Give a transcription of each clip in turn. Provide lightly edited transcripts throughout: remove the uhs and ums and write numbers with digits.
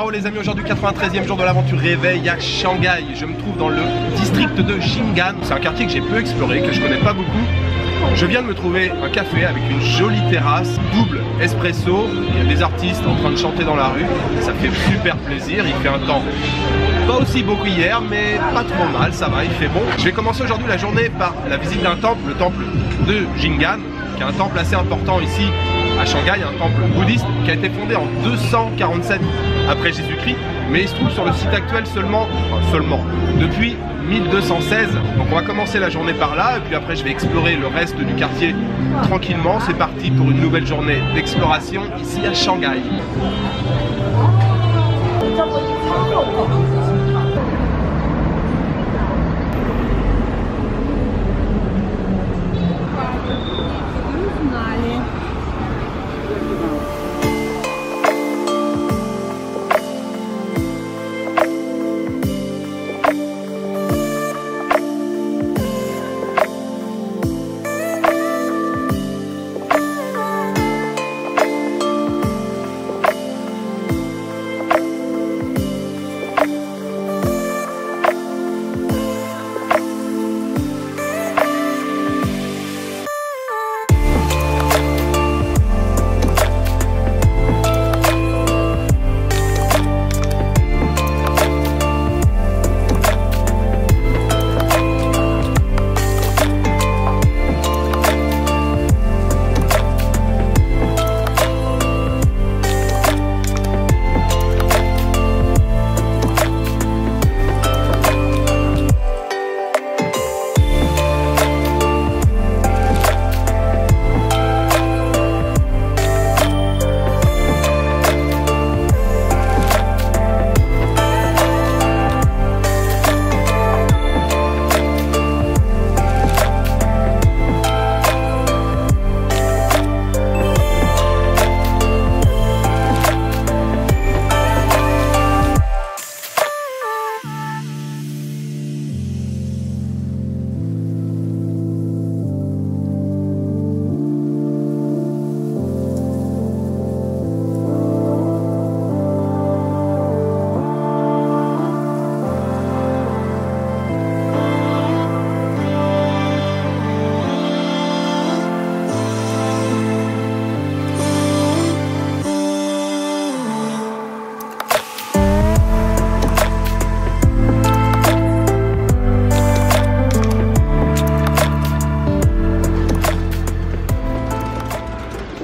Ciao les amis, aujourd'hui 93e jour de l'aventure réveil à Shanghai. Je me trouve dans le district de Jing'an. C'est un quartier que j'ai peu exploré, que je connais pas beaucoup. Je viens de me trouver un café avec une jolie terrasse, double espresso. Il y a des artistes en train de chanter dans la rue. Ça fait super plaisir, il fait un temps pas aussi beau qu'hier, mais pas trop mal, ça va, il fait bon. Je vais commencer aujourd'hui la journée par la visite d'un temple, le temple de Jing'an, qui est un temple assez important ici à Shanghai, un temple bouddhiste qui a été fondé en 247 après Jésus-Christ, mais il se trouve sur le site actuel seulement depuis 1216. Donc on va commencer la journée par là, et puis après je vais explorer le reste du quartier tranquillement. C'est parti pour une nouvelle journée d'exploration ici à Shanghai.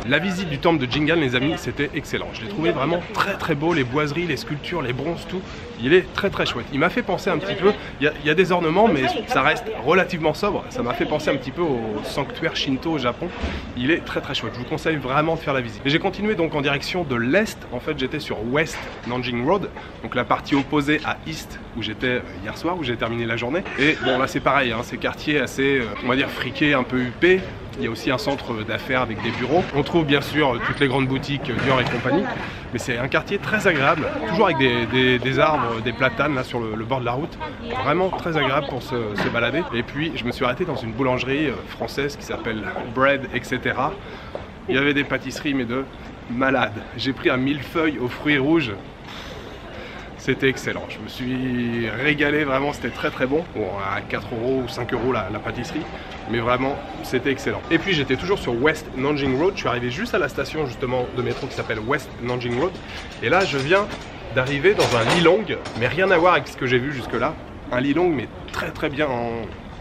La visite du temple de Jing'an, les amis, c'était excellent. Je l'ai trouvé vraiment très beau, les boiseries, les sculptures, les bronzes, tout. Il est très chouette. Il m'a fait penser un petit peu, il y a des ornements, mais ça reste relativement sobre. Ça m'a fait penser un petit peu au sanctuaire Shinto au Japon. Il est très chouette. Je vous conseille vraiment de faire la visite. Et j'ai continué donc en direction de l'est. En fait, j'étais sur West Nanjing Road, donc la partie opposée à East, où j'étais hier soir, où j'ai terminé la journée. Et bon, là c'est pareil, hein, c'est quartier assez, on va dire, friqué, un peu huppé. Il y a aussi un centre d'affaires avec des bureaux. On trouve bien sûr toutes les grandes boutiques Dior et compagnie. Mais c'est un quartier très agréable, toujours avec des arbres, des platanes là sur le bord de la route. Vraiment très agréable pour se balader. Et puis je me suis arrêté dans une boulangerie française qui s'appelle Bread, etc. Il y avait des pâtisseries mais de malades. J'ai pris un millefeuille aux fruits rouges. C'était excellent, je me suis régalé, vraiment c'était très bon. Bon, à 4 € ou 5 € la pâtisserie, mais vraiment c'était excellent. Et puis j'étais toujours sur West Nanjing Road, je suis arrivé juste à la station justement de métro qui s'appelle West Nanjing Road. Et là je viens d'arriver dans un Lilong, mais rien à voir avec ce que j'ai vu jusque là. Un Lilong mais très bien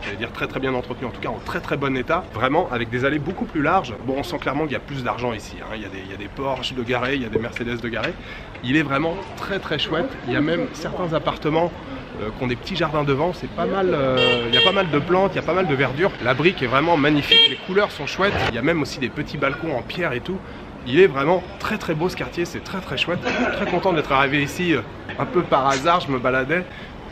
j'allais dire très bien entretenu, en tout cas en très bon état, vraiment avec des allées beaucoup plus larges. Bon, on sent clairement qu'il y a plus d'argent ici, hein. Il y a des Porsche de garés, il y a des Mercedes de garés. Il est vraiment très chouette. Il y a même certains appartements qui ont des petits jardins devant, c'est pas mal, il y a pas mal de plantes, il y a pas mal de verdure. La brique est vraiment magnifique, les couleurs sont chouettes, il y a même aussi des petits balcons en pierre et tout. Il est vraiment très beau ce quartier, c'est très chouette. Très content d'être arrivé ici un peu par hasard, je me baladais.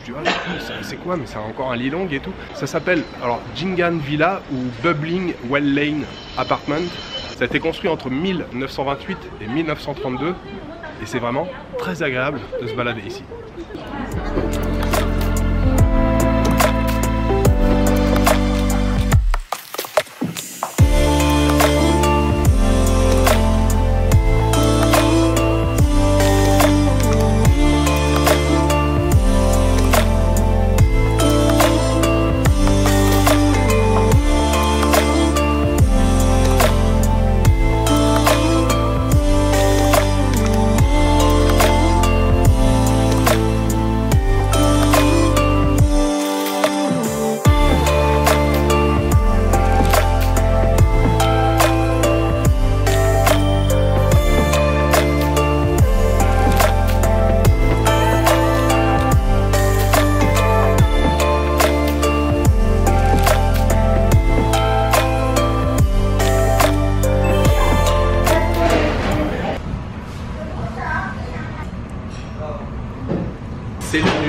Je dis, ah, c'est quoi? Mais c'est encore un Lilong et tout. Ça s'appelle alors Jing'an Villa ou Bubbling Well Lane Apartment. Ça a été construit entre 1928 et 1932 et c'est vraiment très agréable de se balader ici.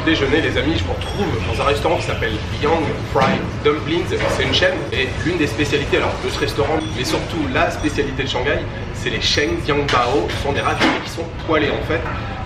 déjeuner, les amis, je vous retrouve dans un restaurant qui s'appelle Yang Fried Dumplings. C'est une chaîne et l'une des spécialités alors de ce restaurant, mais surtout la spécialité de Shanghai, c'est les Sheng Jiang Bao. Ce sont des raviolis qui sont poêlés en fait.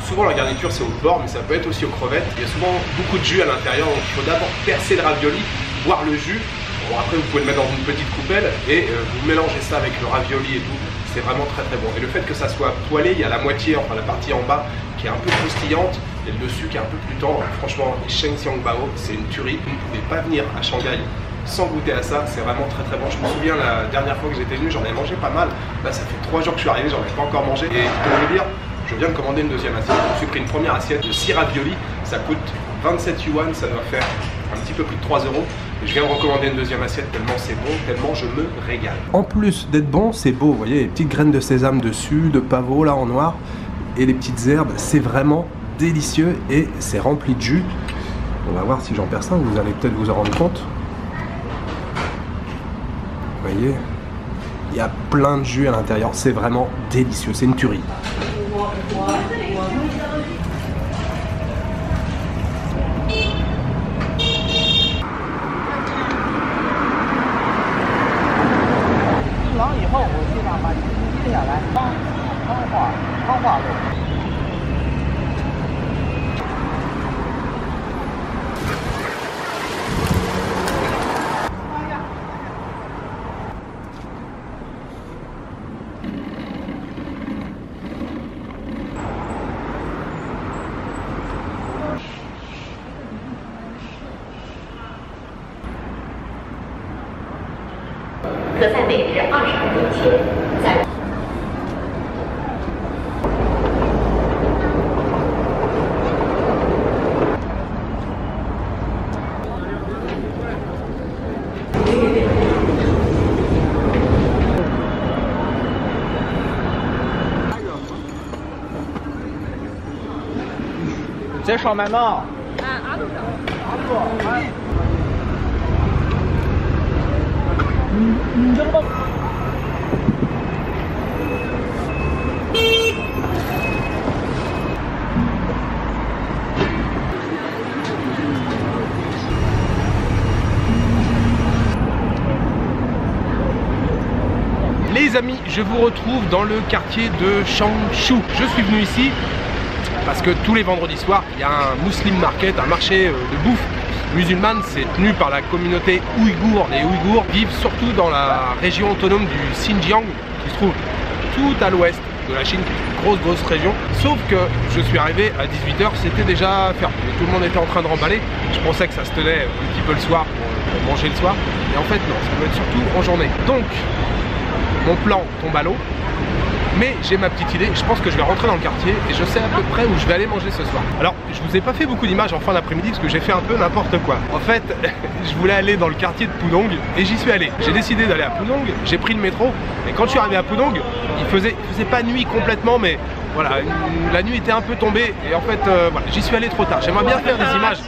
Souvent la garniture c'est au porc, mais ça peut être aussi aux crevettes. Il y a souvent beaucoup de jus à l'intérieur, donc il faut d'abord percer le ravioli, boire le jus. Bon, après vous pouvez le mettre dans une petite coupelle et vous mélangez ça avec le ravioli et tout. C'est vraiment très très bon. Et le fait que ça soit poêlé, il y a la moitié, enfin la partie en bas qui est un peu croustillante et le dessus qui est un peu plus tendre. Franchement, les Sheng Jiang Bao, c'est une tuerie. Vous ne pouvez pas venir à Shanghai sans goûter à ça, c'est vraiment très très bon. Je me souviens la dernière fois que j'étais venu, j'en ai mangé pas mal. Là ça fait 3 jours que je suis arrivé, j'en ai pas encore mangé. Et pour vous dire, je viens de commander une deuxième assiette. Je me suis pris une première assiette de 6 raviolis, ça coûte 27 yuan, ça doit faire un petit peu plus de 3 euros. Et je viens de recommander une deuxième assiette tellement c'est bon, tellement je me régale. En plus d'être bon, c'est beau, vous voyez, les petites graines de sésame dessus, de pavot là en noir, et les petites herbes, c'est vraiment délicieux et c'est rempli de jus. On va voir si j'en perds ça, vous allez peut-être vous en rendre compte. Vous voyez, il y a plein de jus à l'intérieur, c'est vraiment délicieux, c'est une tuerie. C'est爽maintenant。Les amis, je vous retrouve dans le quartier de Changshu. Je suis venu ici parce que tous les vendredis soirs, il y a un Muslim Market, un marché de bouffe musulmane. C'est tenu par la communauté ouïghour. Les Ouïghours vivent surtout dans la région autonome du Xinjiang, qui se trouve tout à l'ouest de la Chine, qui est une grosse région. Sauf que je suis arrivé à 18 h, c'était déjà fermé. Tout le monde était en train de remballer. Je pensais que ça se tenait un petit peu le soir pour manger le soir. Et en fait non, ça doit être surtout en journée. Donc, mon plan tombe à l'eau. Mais j'ai ma petite idée, je pense que je vais rentrer dans le quartier et je sais à peu près où je vais aller manger ce soir. Alors, je vous ai pas fait beaucoup d'images en fin d'après-midi parce que j'ai fait un peu n'importe quoi. En fait, je voulais aller dans le quartier de Pudong et j'y suis allé. J'ai décidé d'aller à Pudong, j'ai pris le métro et quand je suis arrivé à Pudong, il faisait pas nuit complètement, mais voilà, la nuit était un peu tombée et en fait, voilà, j'y suis allé trop tard. J'aimerais bien faire des images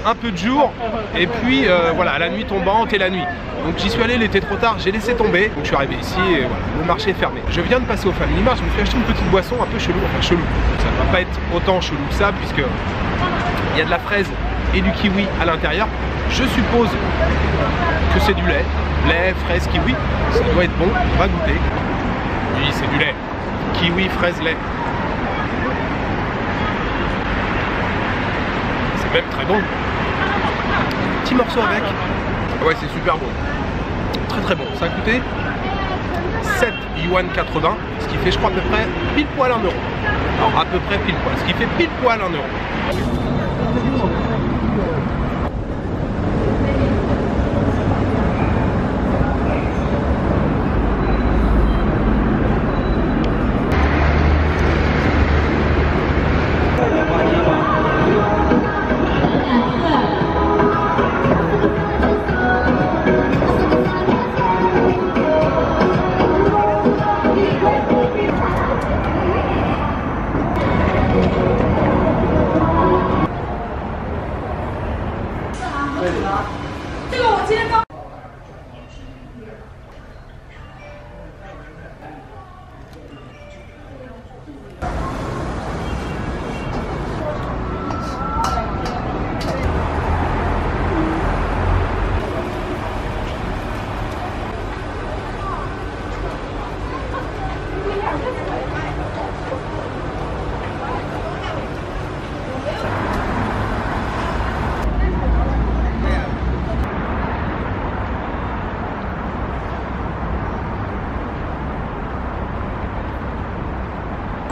un peu de jour et puis voilà, la nuit tombante et la nuit. Donc j'y suis allé, il était trop tard, j'ai laissé tomber. Donc je suis arrivé ici et voilà, le marché est fermé. Je viens de passer au Family Mart, je me suis acheté une petite boisson un peu chelou, enfin chelou. Ça ne va pas être autant chelou que ça puisque il y a de la fraise et du kiwi à l'intérieur. Je suppose que c'est du lait, fraise, kiwi. Ça doit être bon, on va goûter. Oui, c'est du lait. Kiwi, fraise, lait. C'est même très bon. Petit morceau avec. Ouais, c'est super bon. Très bon. Ça a coûté 7 yuan 80, ce qui fait je crois à peu près pile poil 1 euro. Alors à peu près pile poil, ce qui fait pile poil 1 euro.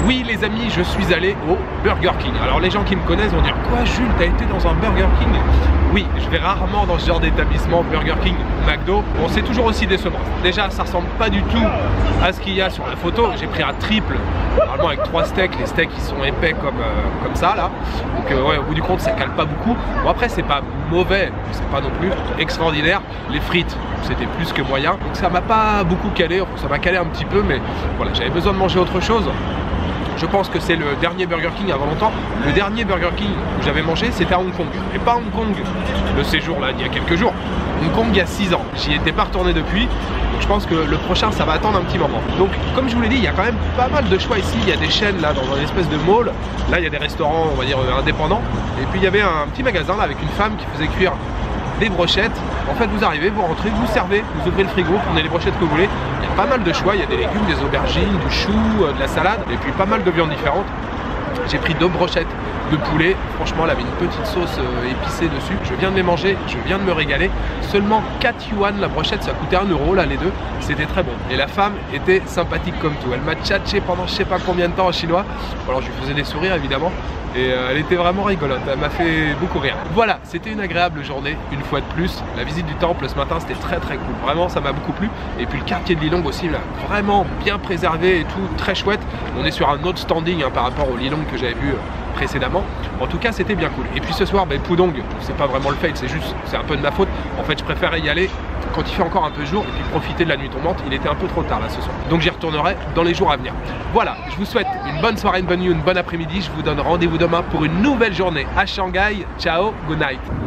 Oui les amis, je suis allé au Burger King. Alors les gens qui me connaissent vont dire quoi Jules, t'as été dans un Burger King? Oui, je vais rarement dans ce genre d'établissement, Burger King, McDo. Bon, c'est toujours aussi décevant. Déjà, ça ressemble pas du tout à ce qu'il y a sur la photo. J'ai pris un triple, normalement avec 3 steaks. Les steaks, ils sont épais comme ça, là. Donc, ouais, au bout du compte, ça cale pas beaucoup. Bon, après, c'est pas mauvais, c'est pas non plus extraordinaire. Les frites, c'était plus que moyen. Donc, ça m'a pas beaucoup calé. Enfin, ça m'a calé un petit peu, mais voilà, j'avais besoin de manger autre chose. Je pense que c'est le dernier Burger King avant longtemps. Le dernier Burger King où j'avais mangé, c'était à Hong Kong. Et pas Hong Kong, le séjour là, il y a quelques jours. Hong Kong, il y a 6 ans. J'y étais pas retourné depuis. Donc je pense que le prochain, ça va attendre un petit moment. Donc, comme je vous l'ai dit, il y a quand même pas mal de choix ici. Il y a des chaînes là, dans une espèce de mall. Là, il y a des restaurants, on va dire, indépendants. Et puis, il y avait un petit magasin là, avec une femme qui faisait cuire des brochettes. En fait, vous arrivez, vous rentrez, vous servez, vous ouvrez le frigo, vous prenez les brochettes que vous voulez. Il y a pas mal de choix, il y a des légumes, des aubergines, du chou, de la salade, et puis pas mal de viandes différentes. J'ai pris 2 brochettes de poulet, franchement elle avait une petite sauce épicée dessus. Je viens de les manger, je viens de me régaler. Seulement 4 yuan la brochette, ça coûtait 1 € là les deux, c'était très bon. Et la femme était sympathique comme tout, elle m'a tchatché pendant je sais pas combien de temps en chinois. Alors je lui faisais des sourires évidemment. Et elle était vraiment rigolote, elle m'a fait beaucoup rire. Voilà, c'était une agréable journée, une fois de plus. La visite du temple ce matin, c'était très très cool. Vraiment, ça m'a beaucoup plu. Et puis le quartier de Lilong aussi, là, vraiment bien préservé et tout, très chouette. On est sur un autre standing hein, par rapport au Lilong que j'avais vu précédemment. En tout cas, c'était bien cool. Et puis ce soir, Pudong, c'est pas vraiment le fail, c'est un peu de ma faute. En fait, je préférais y aller quand il fait encore un peu jour et puis profiter de la nuit tombante. Il était un peu trop tard là ce soir. Donc j'y retournerai dans les jours à venir. Voilà, je vous souhaite une bonne soirée, une bonne nuit, une bonne après-midi. Je vous donne rendez-vous demain pour une nouvelle journée à Shanghai. Ciao, good night.